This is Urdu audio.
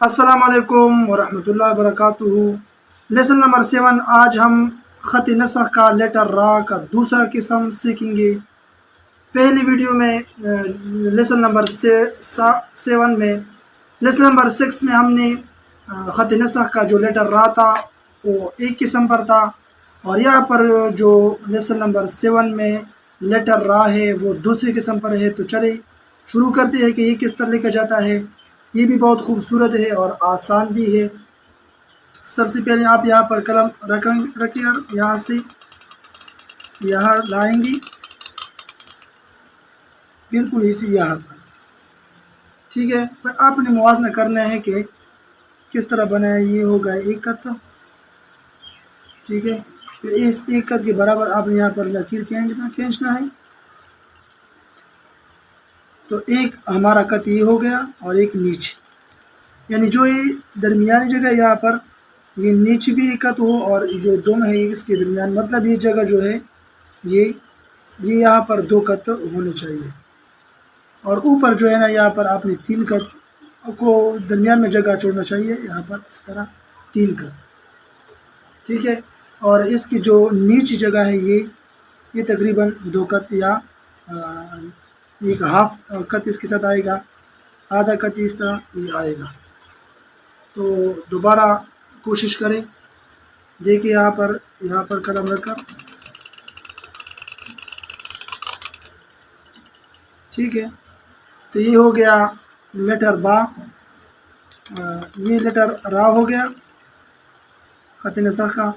السلام علیکم ورحمۃ اللہ وبرکاتہ۔ لیسن نمبر 7، آج ہم خط نسخ کا لیٹر را کا دوسرا قسم سیکھیں گے۔ پہلی ویڈیو میں لیسن نمبر 7 میں لیسن نمبر 6 میں ہم نے خط نسخ کا جو لیٹر را تھا وہ ایک قسم پر تھا، اور یہاں پر جو لیسن نمبر 7 میں لیٹر را ہے وہ دوسری قسم پر ہے۔ تو چلے شروع کرتے ہیں کہ یہ کس طرح لکھا جاتا ہے۔ یہ بھی بہت خوبصورت ہے اور آسان بھی ہے۔ سب سے پہلے آپ یہاں پر قلم رکھیں اور یہاں سے یہاں لائیں گی، بالکل اسی یہاں پر، ٹھیک ہے۔ پر آپ نے موازنہ کرنا ہے کہ کس طرح بنایا۔ یہ ہوگا ایک خط، ٹھیک ہے۔ پھر اس ایک خط کے برابر آپ نے یہاں پر لکیر کھینچنا ہے۔ تو ایک ہمارا خط یہ ہو گیا اور ایک نیچے، یعنی جو یہ درمیانی جگہ یہاں پر یہ نیچے بھی ایک خط ہو اور جو دونوں ہے اس کے درمیان، مطلب یہ جگہ جو ہے یہ یہاں پر 2 خط ہونے چاہیے، اور اوپر جو ہے نا یہاں پر آپ نے 3 خط کو درمیان میں جگہ چھوڑنا چاہیے، یہاں پر اس طرح 3 خط، ٹھیک ہے۔ اور اس کی جو نیچی جگہ ہے یہ تقریباً 2 خط یا ایک ہاف خط اس کے ساتھ آئے گا، آدھا خط اس طرح یہ آئے گا۔ تو دوبارہ کوشش کریں، دیکھیں یہاں پر قلم رکھ کر، ٹھیک ہے۔ تو یہ ہو گیا لیٹر با، یہ لیٹر را ہو گیا خط نسخ کا۔